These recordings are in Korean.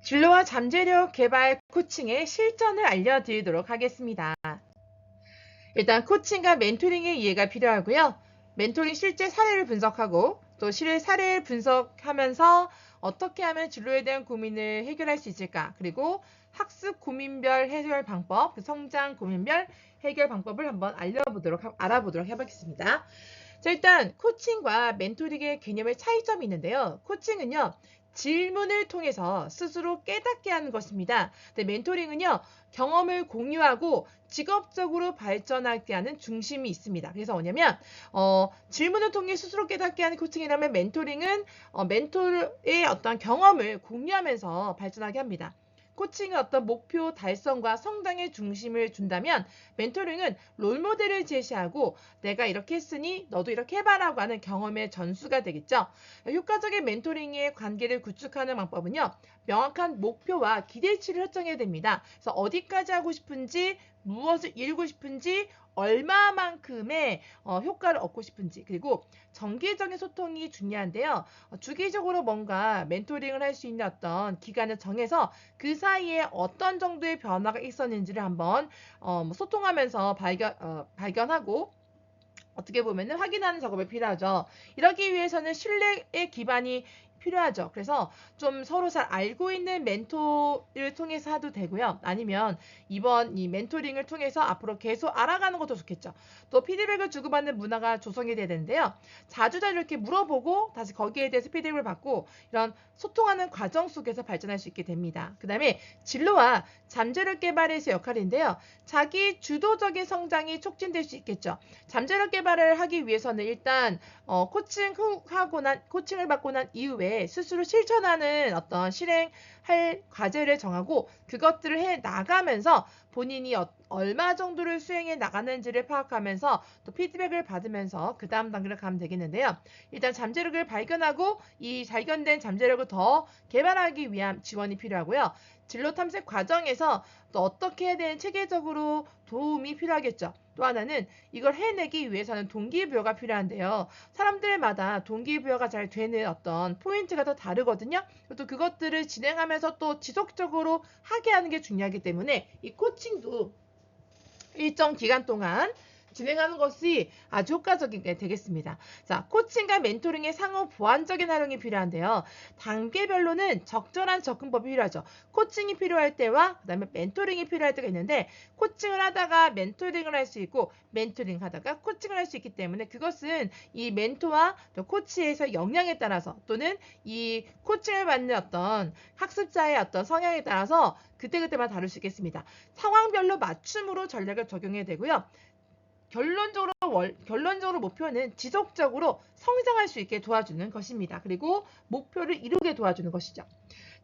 진로와 잠재력 개발 코칭의 실전을 알려드리도록 하겠습니다. 일단 코칭과 멘토링의 이해가 필요하고요. 멘토링 실제 사례를 분석하고 또 실제 사례를 분석하면서 어떻게 하면 진로에 대한 고민을 해결할 수 있을까? 그리고 학습 고민별 해결 방법, 성장 고민별 해결 방법을 한번 알아보도록 해보겠습니다. 자, 일단 코칭과 멘토링의 개념의 차이점이 있는데요. 코칭은요, 질문을 통해서 스스로 깨닫게 하는 것입니다. 근데 멘토링은요, 경험을 공유하고 직업적으로 발전하게 하는 중심이 있습니다. 그래서 뭐냐면 질문을 통해 스스로 깨닫게 하는 코칭이라면 멘토링은 멘토의 어떤 경험을 공유하면서 발전하게 합니다. 코칭은 어떤 목표 달성과 성장의 중심을 준다면 멘토링은 롤모델을 제시하고 내가 이렇게 했으니 너도 이렇게 해봐라고 하는 경험의 전수가 되겠죠. 효과적인 멘토링의 관계를 구축하는 방법은요. 명확한 목표와 기대치를 설정해야 됩니다. 그래서 어디까지 하고 싶은지, 무엇을 이루고 싶은지, 얼마만큼의 효과를 얻고 싶은지, 그리고 정기적인 소통이 중요한데요. 주기적으로 뭔가 멘토링을 할 수 있는 어떤 기간을 정해서 그 사이에 어떤 정도의 변화가 있었는지를 한번 소통하면서 발견하고 어떻게 보면은 확인하는 작업이 필요하죠. 이러기 위해서는 신뢰의 기반이 필요하죠. 그래서 좀 서로 잘 알고 있는 멘토를 통해서 해도 되고요. 아니면 이번 이 멘토링을 통해서 앞으로 계속 알아가는 것도 좋겠죠. 또 피드백을 주고받는 문화가 조성이 돼야 되는데요. 자주 이렇게 물어보고 다시 거기에 대해서 피드백을 받고 이런 소통하는 과정 속에서 발전할 수 있게 됩니다. 그 다음에 진로와 잠재력 개발에서 역할인데요. 자기 주도적인 성장이 촉진될 수 있겠죠. 잠재력 개발을 하기 위해서는 일단 코칭을 받고 난 이후에 스스로 실천하는 어떤 실행할 과제를 정하고 그것들을 해 나가면서 본인이 얼마 정도를 수행해 나가는지를 파악하면서 또 피드백을 받으면서 그 다음 단계를 가면 되겠는데요. 일단 잠재력을 발견하고 이 발견된 잠재력을 더 개발하기 위한 지원이 필요하고요. 진로 탐색 과정에서 또 어떻게 해야 되는 체계적으로 도움이 필요하겠죠. 또 하나는 이걸 해내기 위해서는 동기부여가 필요한데요. 사람들마다 동기부여가 잘 되는 어떤 포인트가 더 다르거든요. 또 그것들을 진행하면서 또 지속적으로 하게 하는 게 중요하기 때문에 이 코칭도 일정 기간 동안 진행하는 것이 아주 효과적인 게 되겠습니다. 자, 코칭과 멘토링의 상호 보완적인 활용이 필요한데요. 단계별로는 적절한 접근법이 필요하죠. 코칭이 필요할 때와 그다음에 멘토링이 필요할 때가 있는데 코칭을 하다가 멘토링을 할 수 있고 멘토링 하다가 코칭을 할 수 있기 때문에 그것은 이 멘토와 또 코치에서 역량에 따라서 또는 이 코칭을 받는 어떤 학습자의 어떤 성향에 따라서 그때그때마다 다를 수 있겠습니다. 상황별로 맞춤으로 전략을 적용해야 되고요. 결론적으로 목표는 지속적으로 성장할 수 있게 도와주는 것입니다. 그리고 목표를 이루게 도와주는 것이죠.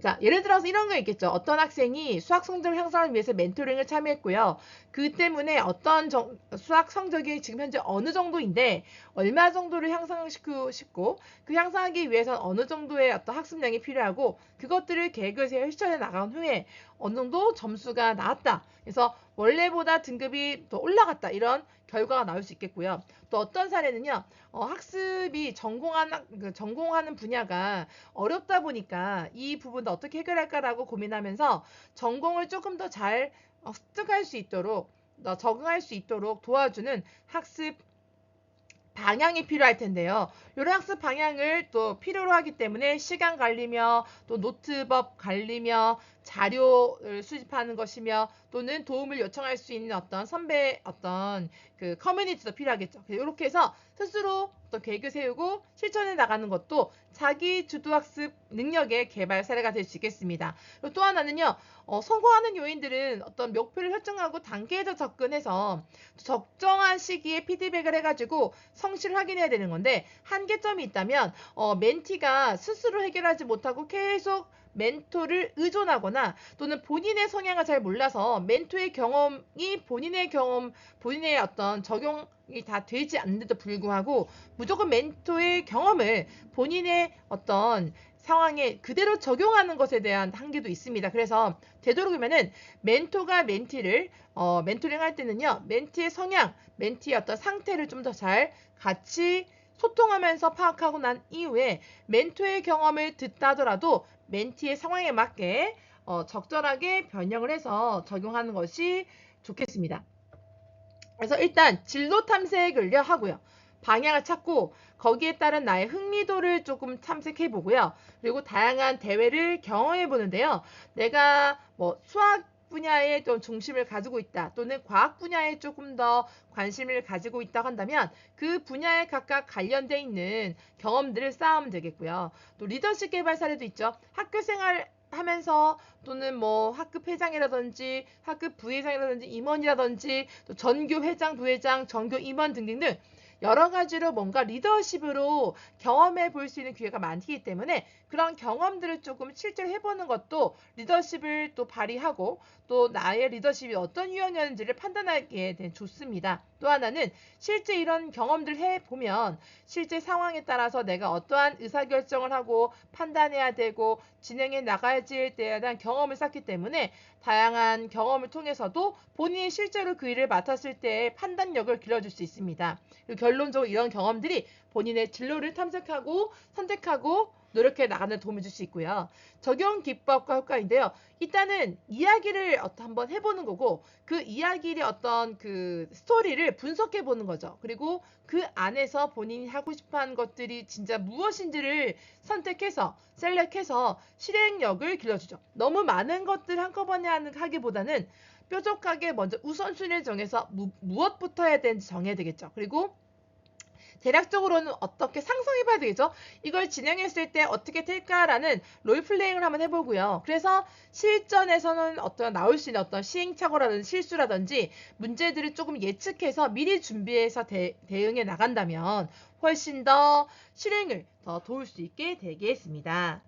자, 예를 들어서 이런 거 있겠죠. 어떤 학생이 수학 성적 향상을 위해서 멘토링을 참여했고요. 그 때문에 어떤 수학 성적이 지금 현재 어느 정도인데 얼마 정도를 향상시키고 싶고 그 향상하기 위해서는 어느 정도의 어떤 학습량이 필요하고 그것들을 계획을 세워 실천해 나간 후에 어느 정도 점수가 나왔다. 그래서 원래보다 등급이 더 올라갔다. 이런 결과가 나올 수 있겠고요. 또 어떤 사례는요. 학습이 전공하는 분야가 어렵다 보니까 이 부분도 어떻게 해결할까라고 고민하면서 전공을 조금 더 잘 습득할 수 있도록 적응할 수 있도록 도와주는 학습 방향이 필요할 텐데요. 이런 학습 방향을 또 필요로 하기 때문에 시간 관리며 또 노트법 관리며 자료를 수집하는 것이며 또는 도움을 요청할 수 있는 어떤 선배 어떤 그 커뮤니티도 필요하겠죠. 이렇게 해서 스스로 또 계획을 세우고 실천해 나가는 것도 자기 주도 학습 능력의 개발 사례가 될 수 있겠습니다. 그리고 또 하나는요. 성공하는 요인들은 어떤 목표를 설정하고 단계에서 접근해서 적정한 시기에 피드백을 해가지고 성실을 확인해야 되는 건데 한계점이 있다면 멘티가 스스로 해결하지 못하고 계속 멘토를 의존하거나 또는 본인의 성향을 잘 몰라서 멘토의 경험이 본인의 어떤 적용이 다 되지 않는데도 불구하고 무조건 멘토의 경험을 본인의 어떤 상황에 그대로 적용하는 것에 대한 한계도 있습니다. 그래서 되도록이면은 멘토가 멘토링 할 때는요, 멘티의 성향, 멘티의 어떤 상태를 좀 더 잘 같이 소통하면서 파악하고 난 이후에 멘토의 경험을 듣다 하더라도 멘티의 상황에 맞게 적절하게 변형을 해서 적용하는 것이 좋겠습니다. 그래서 일단 진로 탐색을요 하고요. 방향을 찾고 거기에 따른 나의 흥미도를 조금 탐색해 보고요. 그리고 다양한 대회를 경험해 보는데요. 내가 뭐 수학 분야에 좀 중심을 가지고 있다 또는 과학 분야에 조금 더 관심을 가지고 있다고 한다면 그 분야에 각각 관련돼 있는 경험들을 쌓으면 되겠고요. 또 리더십 개발 사례도 있죠. 학교 생활 하면서 또는 뭐 학급 회장이라든지 학급 부회장이라든지 임원이라든지 또 전교 회장, 부회장, 전교 임원 등등등 여러 가지로 뭔가 리더십으로 경험해 볼 수 있는 기회가 많기 때문에 그런 경험들을 조금 실제로 해보는 것도 리더십을 또 발휘하고 또 나의 리더십이 어떤 유형이었는지를 판단하기에 좋습니다. 또 하나는 실제 이런 경험들을 해보면 실제 상황에 따라서 내가 어떠한 의사결정을 하고 판단해야 되고 진행해 나가야지에 대한 경험을 쌓기 때문에 다양한 경험을 통해서도 본인이 실제로 그 일을 맡았을 때의 판단력을 길러줄 수 있습니다. 그리고 결론적으로 이런 경험들이 본인의 진로를 탐색하고 선택하고 노력해 나가는 데 도움을 줄 수 있고요. 적용 기법과 효과인데요. 일단은 이야기를 한번 해보는 거고 그 이야기의 어떤 그 스토리를 분석해 보는 거죠. 그리고 그 안에서 본인이 하고 싶어하는 것들이 진짜 무엇인지를 선택해서 셀렉해서 실행력을 길러주죠. 너무 많은 것들 한꺼번에 하기보다는 뾰족하게 먼저 우선순위를 정해서 무엇부터 해야 되는지 정해야 되겠죠. 그리고 대략적으로는 어떻게 상상해봐야 되겠죠? 이걸 진행했을 때 어떻게 될까라는 롤플레잉을 한번 해보고요. 그래서 실전에서는 어떤 나올 수 있는 어떤 시행착오라든지 실수라든지 문제들을 조금 예측해서 미리 준비해서 대응해 나간다면 훨씬 더 실행을 더 도울 수 있게 되겠습니다.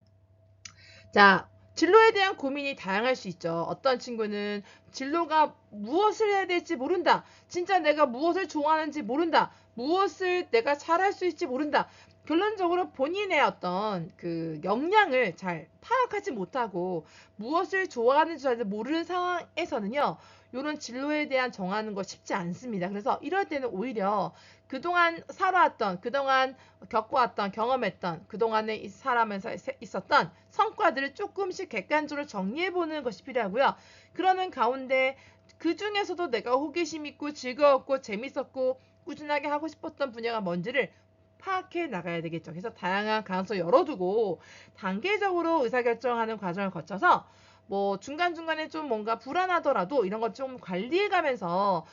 자, 진로에 대한 고민이 다양할 수 있죠. 어떤 친구는 진로가 무엇을 해야 될지 모른다. 진짜 내가 무엇을 좋아하는지 모른다. 무엇을 내가 잘할 수 있을지 모른다. 결론적으로 본인의 어떤 그 역량을 잘 파악하지 못하고 무엇을 좋아하는지 잘 모르는 상황에서는요. 이런 진로에 대한 정하는 거 쉽지 않습니다. 그래서 이럴 때는 오히려 그동안 살아왔던, 그동안 겪어왔던, 경험했던, 그동안에 살아면서 있었던 성과들을 조금씩 객관적으로 정리해보는 것이 필요하고요. 그러는 가운데 그 중에서도 내가 호기심 있고 즐거웠고 재밌었고 꾸준하게 하고 싶었던 분야가 뭔지를 파악해 나가야 되겠죠. 그래서 다양한 가능성을 열어두고 단계적으로 의사결정하는 과정을 거쳐서 뭐 중간중간에 좀 뭔가 불안하더라도 이런 것 좀 관리해가면서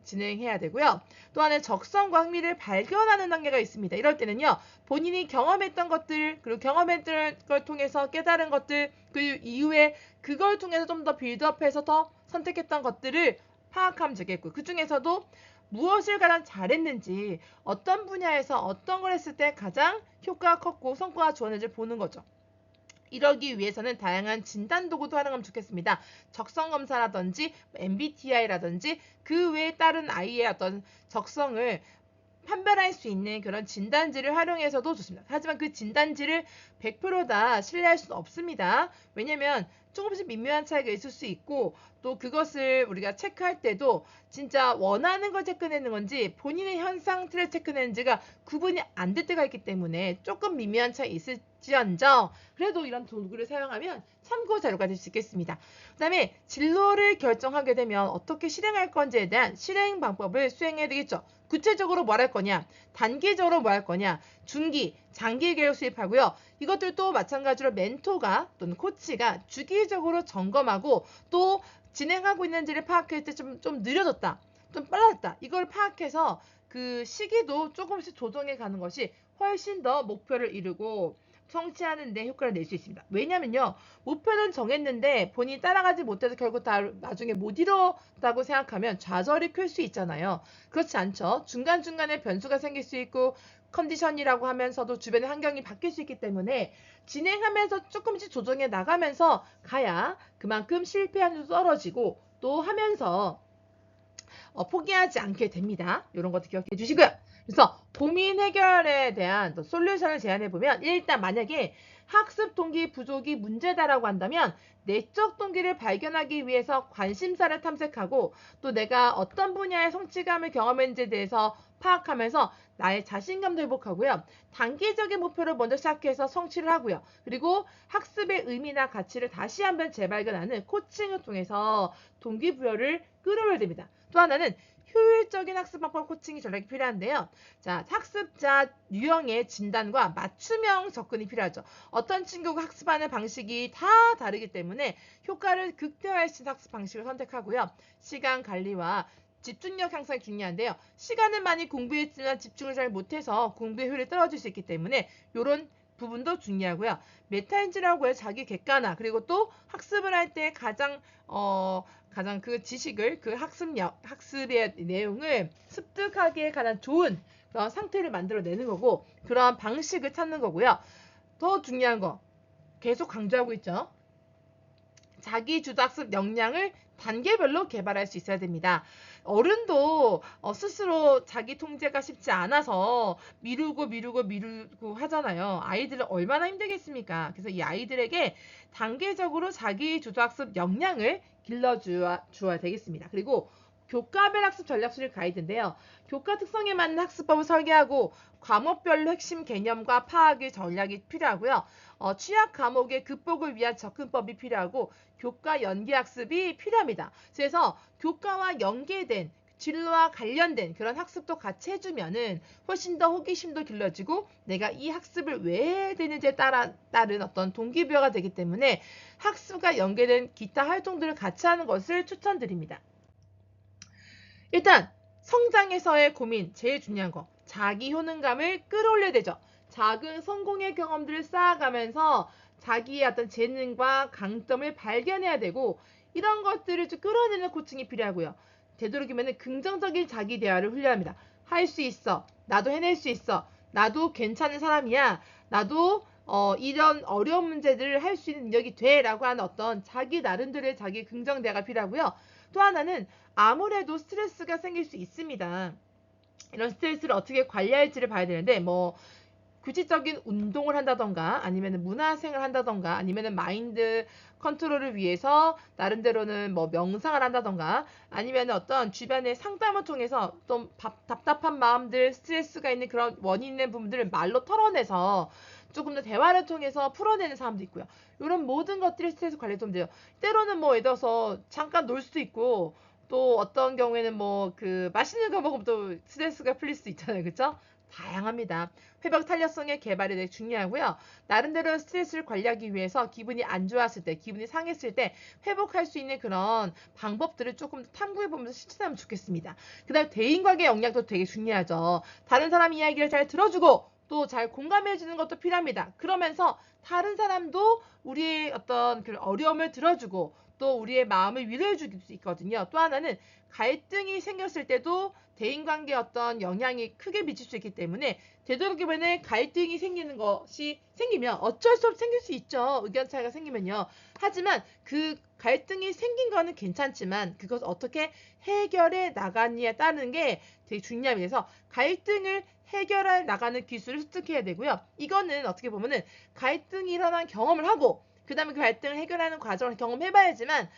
진행해야 되고요. 또 하나는 적성과 흥미를 발견하는 단계가 있습니다. 이럴 때는요. 본인이 경험했던 것들 그리고 경험했던 걸 통해서 깨달은 것들 그 이후에 그걸 통해서 좀 더 빌드업해서 더 선택했던 것들을 파악하면 되겠고 그 중에서도 무엇을 가장 잘했는지 어떤 분야에서 어떤 걸 했을 때 가장 효과가 컸고 성과가 좋았는지 보는 거죠. 이러기 위해서는 다양한 진단 도구도 활용하면 좋겠습니다. 적성검사라든지 MBTI라든지 그 외에 다른 아이의 어떤 적성을 판별할 수 있는 그런 진단지를 활용해서도 좋습니다. 하지만 그 진단지를 100%다 신뢰할 수는 없습니다. 왜냐면 조금씩 미묘한 차이가 있을 수 있고 또 그것을 우리가 체크할 때도 진짜 원하는 걸 체크내는 건지 본인의 현 상태를 체크내는지가 구분이 안 될 때가 있기 때문에 조금 미묘한 차이 있을지언정 그래도 이런 도구를 사용하면 참고 자료가 될 수 있겠습니다. 그 다음에 진로를 결정하게 되면 어떻게 실행할 건지에 대한 실행 방법을 수행해야 되겠죠. 구체적으로 뭘 할 거냐, 단기적으로 뭐 할 거냐, 중기, 장기 계획 수립하고요. 이것들도 마찬가지로 멘토가 또는 코치가 주기적으로 점검하고 또 진행하고 있는지를 파악할 때 좀 느려졌다, 좀 빨라졌다. 이걸 파악해서 그 시기도 조금씩 조정해 가는 것이 훨씬 더 목표를 이루고 성취하는 데 효과를 낼 수 있습니다. 왜냐면요. 목표는 정했는데 본인이 따라가지 못해서 결국 다 나중에 못 이뤘다고 생각하면 좌절이 클 수 있잖아요. 그렇지 않죠. 중간중간에 변수가 생길 수 있고 컨디션이라고 하면서도 주변의 환경이 바뀔 수 있기 때문에 진행하면서 조금씩 조정해 나가면서 가야 그만큼 실패 확률도 떨어지고 또 하면서 포기하지 않게 됩니다. 이런 것도 기억해 주시고요. 그래서 고민 해결에 대한 솔루션을 제안해 보면 일단 만약에 학습 동기 부족이 문제다라고 한다면 내적 동기를 발견하기 위해서 관심사를 탐색하고 또 내가 어떤 분야의 성취감을 경험했는지에 대해서 파악하면서 나의 자신감도 회복하고요. 단기적인 목표를 먼저 시작해서 성취를 하고요. 그리고 학습의 의미나 가치를 다시 한번 재발견하는 코칭을 통해서 동기부여를 끌어올려야 됩니다. 또 하나는 효율적인 학습 방법 코칭이 전략이 필요한데요. 자, 학습자 유형의 진단과 맞춤형 접근이 필요하죠. 어떤 친구가 학습하는 방식이 다 다르기 때문에 효과를 극대화할 수 있는 학습 방식을 선택하고요. 시간 관리와 집중력 향상이 중요한데요. 시간은 많이 공부했지만 집중을 잘 못해서 공부의 효율이 떨어질 수 있기 때문에 이런 부분도 중요하고요. 메타인지라고 해서 자기 객관화, 그리고 또 학습을 할 때 가장 그 지식을, 그 학습의 내용을 습득하기에 가장 좋은 그런 상태를 만들어내는 거고, 그러한 방식을 찾는 거고요. 더 중요한 거 계속 강조하고 있죠. 자기 주도 학습 역량을 단계별로 개발할 수 있어야 됩니다. 어른도 스스로 자기 통제가 쉽지 않아서 미루고 하잖아요. 아이들은 얼마나 힘들겠습니까? 그래서 이 아이들에게 단계적으로 자기 주도 학습 역량을 길러주어야 되겠습니다. 그리고 교과별 학습 전략수립 가이드인데요. 교과 특성에 맞는 학습법을 설계하고 과목별로 핵심 개념과 파악의 전략이 필요하고요. 취약 과목의 극복을 위한 접근법이 필요하고 교과 연계 학습이 필요합니다. 그래서 교과와 연계된 진로와 관련된 그런 학습도 같이 해주면은 훨씬 더 호기심도 길러지고 내가 이 학습을 왜 해야 되는지에 따른 어떤 동기부여가 되기 때문에 학습과 연계된 기타 활동들을 같이 하는 것을 추천드립니다. 일단 성장에서의 고민, 제일 중요한 거, 자기 효능감을 끌어올려야 되죠. 작은 성공의 경험들을 쌓아가면서 자기의 어떤 재능과 강점을 발견해야 되고, 이런 것들을 좀 끌어내는 코칭이 필요하고요. 되도록이면 긍정적인 자기 대화를 훈련합니다. 할 수 있어. 나도 해낼 수 있어. 나도 괜찮은 사람이야. 나도 이런 어려운 문제들을 할 수 있는 능력이 돼. 라고 하는 어떤 자기 나름대로의 자기 긍정 대화가 필요하고요. 또 하나는 아무래도 스트레스가 생길 수 있습니다. 이런 스트레스를 어떻게 관리할지를 봐야 되는데, 규칙적인 운동을 한다던가 아니면 문화생활을 한다던가 아니면 마인드 컨트롤을 위해서 나름대로는 명상을 한다던가 아니면 어떤 주변의 상담을 통해서 좀 답답한 마음들, 스트레스가 있는 그런 원인 있는 부분들을 말로 털어내서 조금 더 대화를 통해서 풀어내는 사람도 있고요. 이런 모든 것들이 스트레스 관리에 도움 돼요. 때로는 예를 들어서 잠깐 놀 수도 있고, 또 어떤 경우에는 맛있는 거 먹으면 또 스트레스가 풀릴 수 있잖아요. 그쵸? 다양합니다. 회복 탄력성의 개발이 되게 중요하고요. 나름대로 스트레스를 관리하기 위해서 기분이 안 좋았을 때, 기분이 상했을 때 회복할 수 있는 그런 방법들을 조금 더 탐구해보면서 실천하면 좋겠습니다. 그 다음 대인관계 역량도 되게 중요하죠. 다른 사람 이야기를 잘 들어주고 또 잘 공감해주는 것도 필요합니다. 그러면서 다른 사람도 우리의 어떤 그 어려움을 들어주고 또 우리의 마음을 위로해 줄 수 있거든요. 또 하나는 갈등이 생겼을 때도 대인관계에 어떤 영향이 크게 미칠 수 있기 때문에 되도록이면 갈등이 생기면 어쩔 수 없이 생길 수 있죠. 의견 차이가 생기면요. 하지만 그 갈등이 생긴 거는 괜찮지만 그것을 어떻게 해결해 나가느냐에 따르는 게 되게 중요합니다. 그래서 갈등을 해결해 나가는 기술을 습득해야 되고요. 이거는 어떻게 보면은 갈등이 일어난 경험을 하고 그 다음에 그 갈등을 해결하는 과정을 경험해봐야지만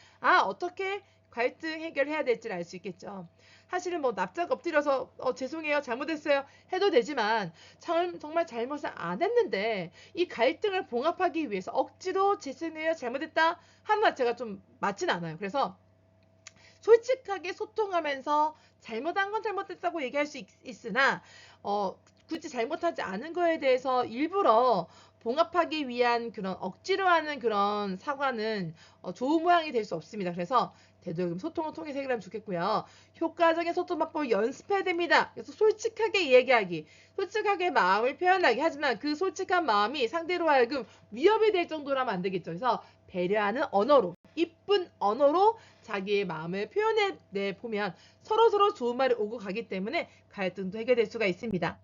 어떻게 갈등 해결해야 될지를 알 수 있겠죠. 사실은 납작 엎드려서 죄송해요, 잘못했어요 해도 되지만 정말 잘못을 안 했는데 이 갈등을 봉합하기 위해서 억지로 죄송해요, 잘못했다 하는 것 자체가 좀 맞진 않아요. 그래서 솔직하게 소통하면서 잘못한 건 잘못했다고 얘기할 수 있으나 굳이 잘못하지 않은 거에 대해서 일부러 봉합하기 위한 그런 억지로 하는 그런 사과는 좋은 모양이 될 수 없습니다. 그래서 되도록이면 소통을 통해서 해결하면 좋겠고요. 효과적인 소통 방법을 연습해야 됩니다. 그래서 솔직하게 얘기하기, 솔직하게 마음을 표현하기, 하지만 그 솔직한 마음이 상대로 하여금 위협이 될 정도로 하면 안 되겠죠. 그래서 배려하는 언어로, 이쁜 언어로 자기의 마음을 표현해 보면 서로서로 좋은 말이 오고 가기 때문에 갈등도 해결될 수가 있습니다.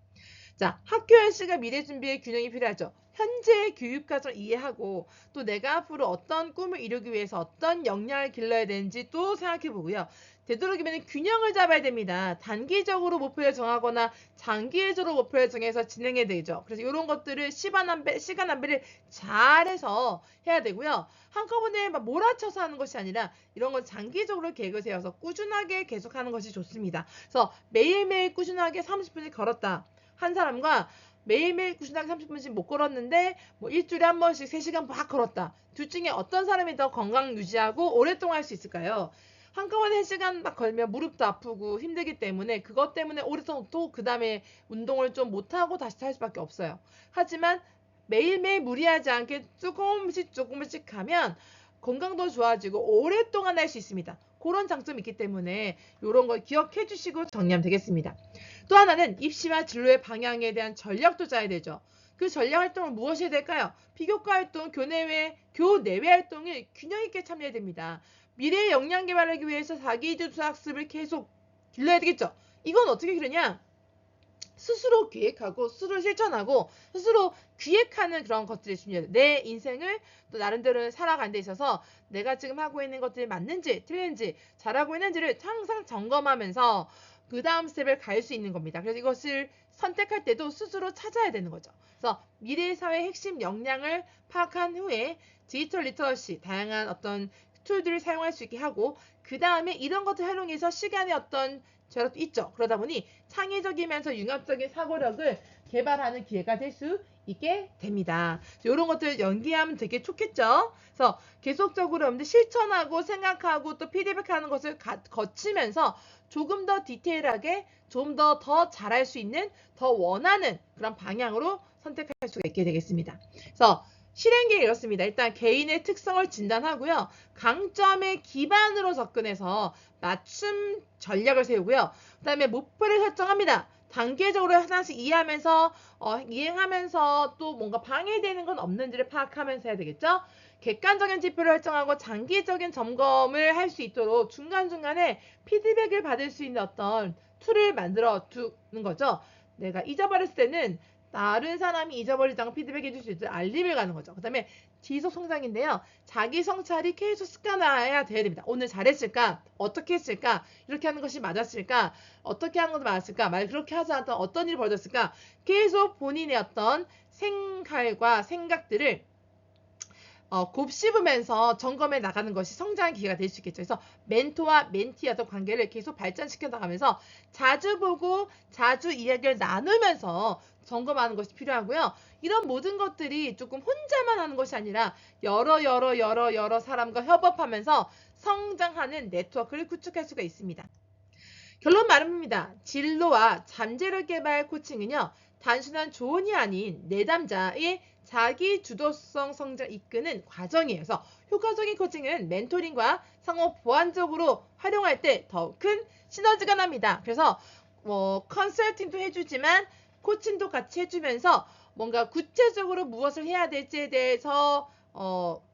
자, 학교 현실과 미래 준비의 균형이 필요하죠. 현재의 교육 과정을 이해하고 또 내가 앞으로 어떤 꿈을 이루기 위해서 어떤 역량을 길러야 되는지 또 생각해 보고요. 되도록이면 균형을 잡아야 됩니다. 단기적으로 목표를 정하거나 장기적으로 목표를 정해서 진행해야 되죠. 그래서 이런 것들을 시간 안배를 잘해서 해야 되고요. 한꺼번에 막 몰아쳐서 하는 것이 아니라 이런 건 장기적으로 계획을 세워서 꾸준하게 계속하는 것이 좋습니다. 그래서 매일매일 꾸준하게 30분씩 걸었다 한 사람과 매일매일 꾸준하게 30분씩 못 걸었는데 뭐 일주일에 한 번씩 3시간 막 걸었다. 둘 중에 어떤 사람이 더 건강 유지하고 오랫동안 할 수 있을까요? 한꺼번에 1시간 막 걸면 무릎도 아프고 힘들기 때문에 그것 때문에 오랫동안 또 그 다음에 운동을 좀 못하고 다시 할 수밖에 없어요. 하지만 매일매일 무리하지 않게 조금씩 가면 건강도 좋아지고 오랫동안 할 수 있습니다. 그런 장점이 있기 때문에 이런 걸 기억해 주시고 정리하면 되겠습니다. 또 하나는 입시와 진로의 방향에 대한 전략도 짜야 되죠. 그 전략 활동은 무엇이 해야 될까요? 비교과 활동, 교내외 활동을 균형 있게 참여해야 됩니다. 미래의 역량 개발하기 위해서 자기주도 학습을 계속 길러야 되겠죠. 이건 어떻게 기르냐? 스스로 계획하고 스스로 실천하고 스스로 기획하는 그런 것들이 중요해요. 내 인생을 또 나름대로 살아가는 데 있어서 내가 지금 하고 있는 것들이 맞는지 틀린지 잘하고 있는지를 항상 점검하면서 그 다음 스텝을 갈 수 있는 겁니다. 그래서 이것을 선택할 때도 스스로 찾아야 되는 거죠. 그래서 미래 사회의 핵심 역량을 파악한 후에 디지털 리터러시, 다양한 어떤 툴들을 사용할 수 있게 하고 그 다음에 이런 것을 활용해서 시간의 어떤 저력도 있죠. 그러다 보니 창의적이면서 융합적인 사고력을 개발하는 기회가 될 수 있게 됩니다. 이런 것들 연기하면 되게 좋겠죠. 그래서 계속적으로 여러분들 실천하고 생각하고 또 피드백하는 것을 거치면서 조금 더 디테일하게 좀 더 잘할 수 있는 더 원하는 그런 방향으로 선택할 수가 있게 되겠습니다. 그래서 실행계획 이렇습니다. 일단 개인의 특성을 진단하고요. 강점에 기반으로 접근해서 맞춤 전략을 세우고요. 그 다음에 목표를 설정합니다. 단계적으로 하나씩 이해하면서 이행하면서 또 뭔가 방해되는 건 없는지를 파악하면서 해야 되겠죠. 객관적인 지표를 설정하고 장기적인 점검을 할 수 있도록 중간중간에 피드백을 받을 수 있는 어떤 툴을 만들어 두는 거죠. 내가 잊어버렸을 때는 다른 사람이 잊어버리지 않고 피드백 해줄 수 있도록 알림을 가는 거죠. 그 다음에 지속 성장인데요. 자기 성찰이 계속 습관화해야 돼야 됩니다. 오늘 잘했을까? 어떻게 했을까? 이렇게 하는 것이 맞았을까? 어떻게 하는 것도 맞았을까? 만약 그렇게 하지 않았던 어떤 일이 벌어졌을까? 계속 본인의 어떤 생활과 생각들을 곱씹으면서 점검해 나가는 것이 성장의 기회가 될 수 있겠죠. 그래서 멘토와 멘티의 어떤 관계를 계속 발전시켜 나가면서 자주 보고 자주 이야기를 나누면서 점검하는 것이 필요하고요. 이런 모든 것들이 조금 혼자만 하는 것이 아니라 여러 사람과 협업하면서 성장하는 네트워크를 구축할 수가 있습니다. 결론 말입니다. 진로와 잠재력 개발 코칭은요. 단순한 조언이 아닌 내담자의 자기 주도성 성장 이끄는 과정이에요. 그래서 효과적인 코칭은 멘토링과 상호 보완적으로 활용할 때 더 큰 시너지가 납니다. 그래서 컨설팅도 해주지만 코칭도 같이 해주면서 뭔가 구체적으로 무엇을 해야 될지에 대해서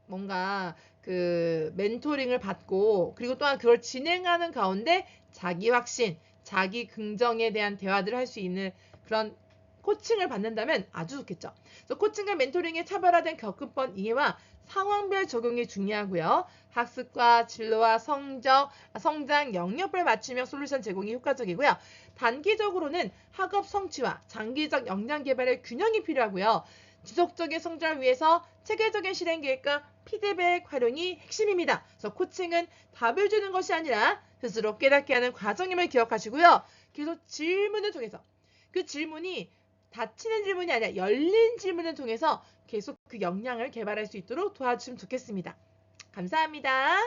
뭔가 그 멘토링을 받고 그리고 또한 그걸 진행하는 가운데 자기 확신, 자기 긍정에 대한 대화들을 할 수 있는 그런 코칭을 받는다면 아주 좋겠죠. 그래서 코칭과 멘토링의 차별화된 교육법 이해와 상황별 적용이 중요하고요. 학습과 진로와 성장 영역별 맞춤형 솔루션 제공이 효과적이고요. 단기적으로는 학업 성취와 장기적 역량 개발의 균형이 필요하고요. 지속적인 성장을 위해서 체계적인 실행 계획과 피드백 활용이 핵심입니다. 그래서 코칭은 답을 주는 것이 아니라 스스로 깨닫게 하는 과정임을 기억하시고요. 계속 질문을 통해서 그 질문이 닫히는 질문이 아니라 열린 질문을 통해서 계속 그 역량을 개발할 수 있도록 도와주시면 좋겠습니다. 감사합니다.